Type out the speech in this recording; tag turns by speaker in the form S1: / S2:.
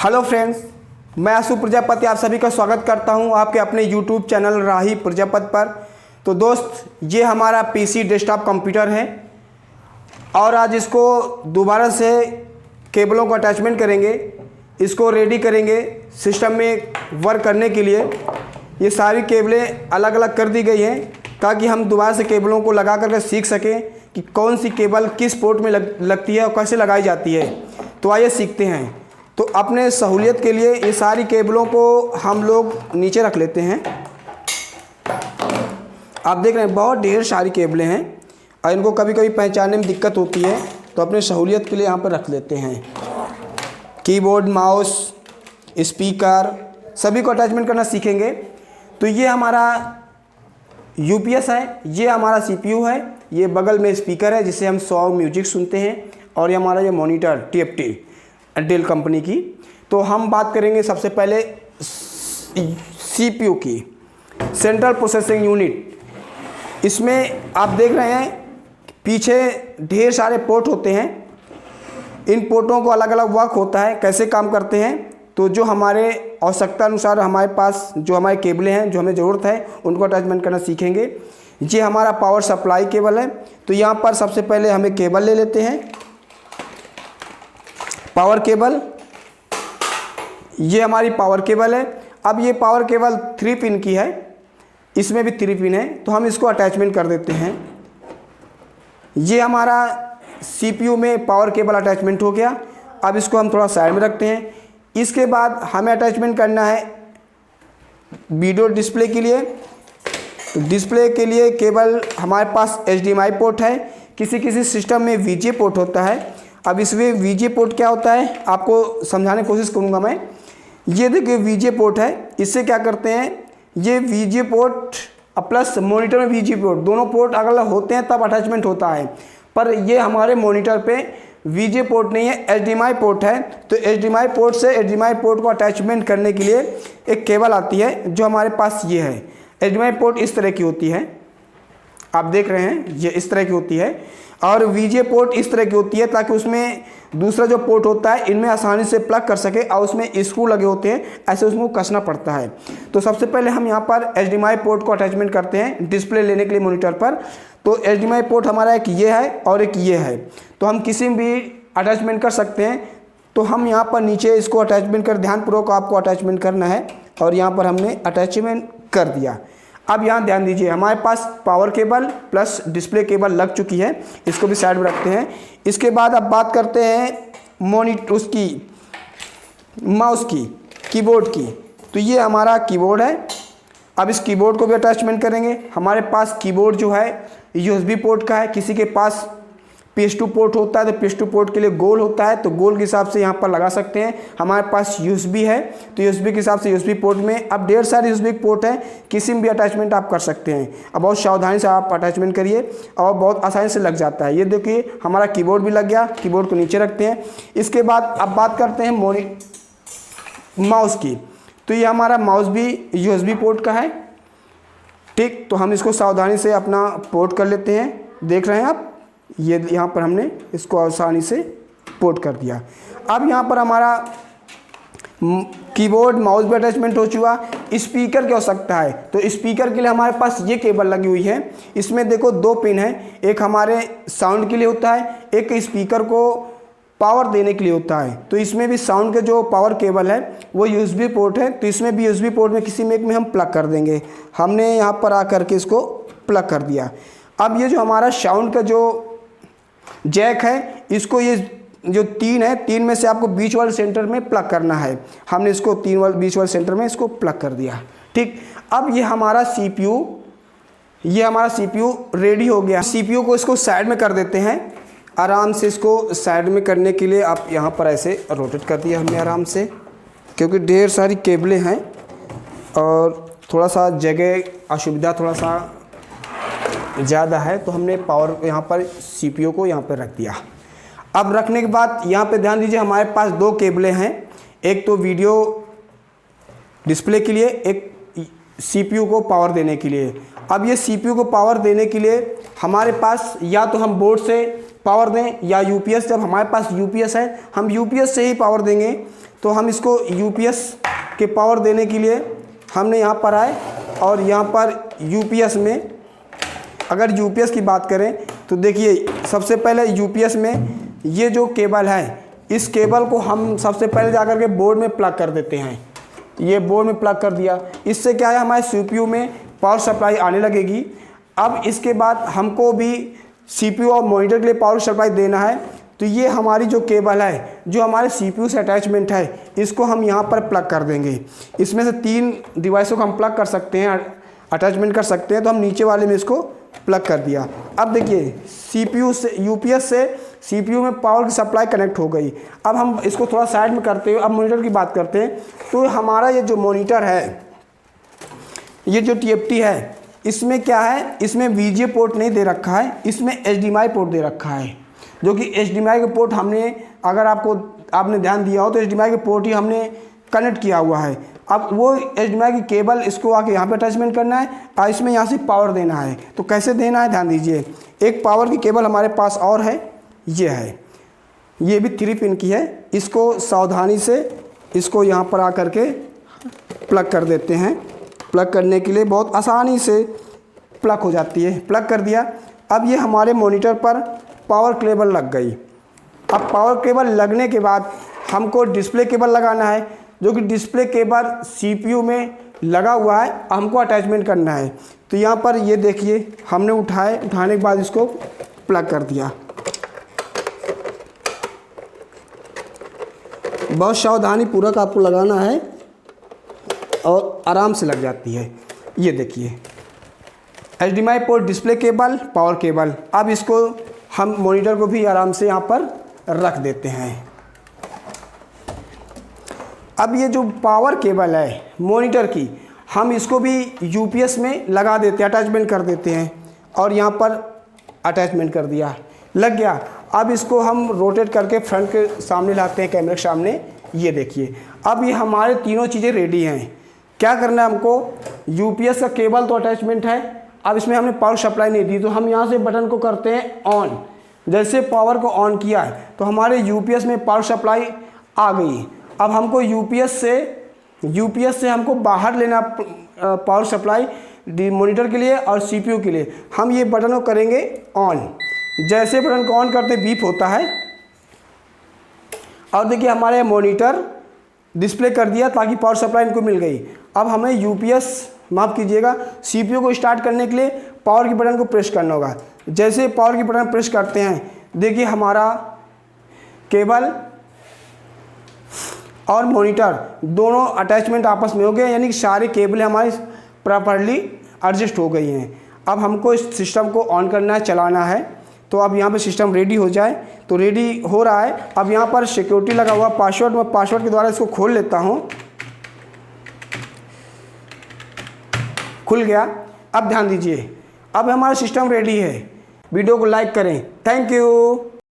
S1: Hello friends, मैं आशु प्रजापति आप सभी का स्वागत करता हूं आपके अपने यूट्यूब चैनल राही प्रजापति पर। तो दोस्त, ये हमारा पीसी डेस्कटॉप कंप्यूटर है और आज इसको दोबारा से केबलों को अटैचमेंट करेंगे, इसको रेडी करेंगे सिस्टम में वर्क करने के लिए। ये सारी केबलें अलग अलग कर दी गई हैं ताकि हम दोबारा से केबलों को लगा करके सीख सकें कि कौन सी केबल किस पोर्ट में लगती है और कैसे लगाई जाती है। तो आइए सीखते हैं। तो अपने सहूलियत के लिए ये सारी केबलों को हम लोग नीचे रख लेते हैं। आप देख रहे हैं बहुत ढेर सारी केबलें हैं और इनको कभी कभी पहचानने में दिक्कत होती है, तो अपने सहूलियत के लिए यहाँ पर रख लेते हैं। कीबोर्ड, माउस, स्पीकर सभी को अटैचमेंट करना सीखेंगे। तो ये हमारा यूपीएस है, ये हमारा सीपीयू है, ये बगल में स्पीकर है जिससे हम सॉन्ग म्यूजिक सुनते हैं, और ये हमारा ये मॉनिटर टीएफटी डेल कंपनी की। तो हम बात करेंगे सबसे पहले सीपीयू की, सेंट्रल प्रोसेसिंग यूनिट। इसमें आप देख रहे हैं पीछे ढेर सारे पोर्ट होते हैं। इन पोर्टों को अलग अलग वर्क होता है, कैसे काम करते हैं। तो जो हमारे आवश्यकता अनुसार हमारे पास जो हमारे केबलें हैं, जो हमें ज़रूरत है, उनको अटैचमेंट करना सीखेंगे। ये हमारा पावर सप्लाई केबल है। तो यहाँ पर सबसे पहले हमें केबल ले लेते हैं, पावर केबल। ये हमारी पावर केबल है। अब ये पावर केबल 3 पिन की है, इसमें भी 3 पिन है, तो हम इसको अटैचमेंट कर देते हैं। ये हमारा सीपीयू में पावर केबल अटैचमेंट हो गया। अब इसको हम थोड़ा साइड में रखते हैं। इसके बाद हमें अटैचमेंट करना है वीडियो डिस्प्ले के लिए। डिस्प्ले के लिए केबल हमारे पास HDMI पोर्ट है, किसी किसी सिस्टम में VGA पोर्ट होता है। अब इसमें VGA पोर्ट क्या होता है आपको समझाने की कोशिश करूँगा मैं। ये देखिए VGA पोर्ट है, इससे क्या करते हैं, ये VGA पोर्ट प्लस मॉनिटर में VGA पोर्ट, दोनों पोर्ट अगर अलग होते हैं तब अटैचमेंट होता है। पर ये हमारे मॉनिटर पे VGA पोर्ट नहीं है, HDMI पोर्ट है। तो HDMI पोर्ट से HDMI पोर्ट को अटैचमेंट करने के लिए एक केबल आती है जो हमारे पास ये है। HDMI पोर्ट इस तरह की होती है, आप देख रहे हैं ये इस तरह की होती है, और VGA पोर्ट इस तरह की होती है ताकि उसमें दूसरा जो पोर्ट होता है इनमें आसानी से प्लग कर सके, और उसमें स्क्रू लगे होते हैं, ऐसे उसको कसना पड़ता है। तो सबसे पहले हम यहाँ पर HDMI पोर्ट को अटैचमेंट करते हैं डिस्प्ले लेने के लिए मॉनिटर पर। तो HDMI पोर्ट हमारा एक ये है और एक ये है, तो हम किसी में भी अटैचमेंट कर सकते हैं। तो हम यहाँ पर नीचे इसको अटैचमेंट कर, ध्यानपूर्वक आपको अटैचमेंट करना है, और यहाँ पर हमने अटैचमेंट कर दिया। अब यहाँ ध्यान दीजिए, हमारे पास power cable plus display cable लग चुकी है, इसको भी साइड में रखते हैं। इसके बाद अब बात करते हैं मॉनिटर उसकी, माउस की, कीबोर्ड की। तो ये हमारा कीबोर्ड है। अब इस कीबोर्ड को भी अटैचमेंट करेंगे। हमारे पास कीबोर्ड जो है USB पोर्ट का है, किसी के पास PS2 पोर्ट होता है, तो PS2 पोर्ट के लिए गोल होता है, तो गोल के हिसाब से यहाँ पर लगा सकते हैं। हमारे पास USB है, तो USB के हिसाब से USB पोर्ट में अब ढेर सारे USB पोर्ट हैं, किसी में भी अटैचमेंट आप कर सकते हैं। अब बहुत सावधानी से आप अटैचमेंट करिए और बहुत आसानी से लग जाता है। ये देखिए हमारा कीबोर्ड भी लग गया। कीबोर्ड को नीचे रखते हैं। इसके बाद अब बात करते हैं माउस की। तो ये हमारा माउस भी USB पोर्ट का है, ठीक। तो हम इसको सावधानी से अपना पोर्ट कर लेते हैं। देख रहे हैं आप, ये यहाँ पर हमने इसको आसानी से पोर्ट कर दिया। अब यहाँ पर हमारा कीबोर्ड माउस भी अटैचमेंट हो चुका। स्पीकर की आवश्यकता है, तो स्पीकर के लिए हमारे पास ये केबल लगी हुई है। इसमें देखो 2 पिन है, एक हमारे साउंड के लिए होता है, एक स्पीकर को पावर देने के लिए होता है। तो इसमें भी साउंड के जो पावर केबल है वो USB पोर्ट है, तो इसमें भी USB पोर्ट में किसी में एक में हम प्लग कर देंगे। हमने यहाँ पर आकर के इसको प्लग कर दिया। अब ये जो हमारा साउंड का जो जैक है, इसको ये जो 3 है, 3 में से आपको बीच वाले सेंटर में प्लग करना है। हमने इसको 3 वाले बीच वाले सेंटर में इसको प्लग कर दिया, ठीक। अब ये हमारा CPU रेडी हो गया। CPU को इसको साइड में कर देते हैं। आराम से इसको साइड में करने के लिए आप यहाँ पर ऐसे रोटेट कर दिया हमने आराम से, क्योंकि ढेर सारी केबलें हैं और थोड़ा सा जगह असुविधा थोड़ा सा ज़्यादा है, तो हमने पावर यहाँ पर CPU को यहाँ पर रख दिया। अब रखने के बाद यहाँ पे ध्यान दीजिए, हमारे पास 2 केबलें हैं, एक तो वीडियो डिस्प्ले के लिए, एक CPU को पावर देने के लिए। अब ये CPU को पावर देने के लिए हमारे पास या तो हम बोर्ड से पावर दें या UPS। जब हमारे पास UPS है, हम UPS से ही पावर देंगे। तो हम इसको यूपीएस के पावर देने के लिए हमने यहाँ पर आए और यहाँ पर यूपीएस में, अगर यूपीएस की बात करें तो देखिए सबसे पहले यूपीएस में ये जो केबल है, इस केबल को हम सबसे पहले जाकर के बोर्ड में प्लग कर देते हैं। ये बोर्ड में प्लग कर दिया, इससे क्या है हमारे सीपीयू में पावर सप्लाई आने लगेगी। अब इसके बाद हमको भी सीपीयू और मॉनिटर के लिए पावर सप्लाई देना है, तो ये हमारी जो केबल है जो हमारे सीपीयू से अटैचमेंट है, इसको हम यहाँ पर प्लग कर देंगे। इसमें से 3 डिवाइसों को हम प्लग कर सकते हैं, अटैचमेंट कर सकते हैं, तो हम नीचे वाले में इसको प्लग कर दिया। अब देखिए सीपीयू से यूपीएस से सीपीयू में पावर की सप्लाई कनेक्ट हो गई। अब हम इसको थोड़ा साइड में करते हुए अब मॉनिटर की बात करते हैं। तो हमारा ये जो मॉनिटर है, ये जो टीएफटी है, इसमें क्या है, इसमें वीजीए पोर्ट नहीं दे रखा है, इसमें एचडीएमआई पोर्ट दे रखा है, जो कि एचडीएमआई के पोर्ट हमने, अगर आपने ध्यान दिया हो तो एचडीएमआई के पोर्ट ही हमने कनेक्ट किया हुआ है। अब वो एचडीएमआई की केबल इसको आके यहाँ पे अटैचमेंट करना है और इसमें यहाँ से पावर देना है। तो कैसे देना है ध्यान दीजिए। एक पावर की केबल हमारे पास और है, ये है, ये भी 3 पिन की है। इसको सावधानी से इसको यहाँ पर आकर के प्लग कर देते हैं। प्लग करने के लिए बहुत आसानी से प्लग हो जाती है। प्लग कर दिया। अब ये हमारे मॉनिटर पर पावर केबल लग गई। अब पावर केबल लगने के बाद हमको डिस्प्ले केबल लगाना है, जो कि डिस्प्ले केबल सीपीयू में लगा हुआ है, हमको अटैचमेंट करना है। तो यहाँ पर ये देखिए हमने उठाने के बाद इसको प्लग कर दिया। बहुत सावधानी पूर्वक आपको लगाना है और आराम से लग जाती है। ये देखिए HDMI port, display cable, power cable. अब इसको हम मॉनिटर को भी आराम से यहाँ पर रख देते हैं। अब ये जो पावर केबल है मॉनिटर की, हम इसको भी यूपीएस में लगा देते हैं, अटैचमेंट कर देते हैं और यहाँ पर अटैचमेंट कर दिया, लग गया। अब इसको हम रोटेट करके फ्रंट के सामने लाते हैं, कैमरे के सामने। ये देखिए अब ये हमारे तीनों चीज़ें रेडी हैं। क्या करना है हमको, यूपीएस का केबल तो अटैचमेंट है, अब इसमें हमने पावर सप्लाई नहीं दी, तो हम यहाँ से बटन को करते हैं ऑन। जैसे पावर को ऑन किया है तो हमारे यूपीएस में पावर सप्लाई आ गई। अब हमको यूपीएस से हमको बाहर लेना पावर सप्लाई मॉनिटर के लिए और सीपीयू के लिए। हम ये बटन को करेंगे ऑन। जैसे बटन को ऑन करते बीप होता है और देखिए हमारे मॉनिटर डिस्प्ले कर दिया ताकि पावर सप्लाई इनको मिल गई। अब हमें यूपीएस, माफ़ कीजिएगा, सीपीयू को स्टार्ट करने के लिए पावर की बटन को प्रेस करना होगा। जैसे पावर की बटन प्रेस करते हैं, देखिए हमारा केबल और मॉनिटर दोनों अटैचमेंट आपस में हो गए, यानी कि सारी केबलें हमारी प्रॉपर्ली एडजस्ट हो गई हैं। अब हमको इस सिस्टम को ऑन करना है, चलाना है। तो अब यहाँ पे सिस्टम रेडी हो जाए, तो रेडी हो रहा है। अब यहाँ पर सिक्योरिटी लगा हुआ पासवर्ड, मैं पासवर्ड के द्वारा इसको खोल लेता हूँ। खुल गया। अब ध्यान दीजिए, अब हमारा सिस्टम रेडी है। वीडियो को लाइक करें। Thank you.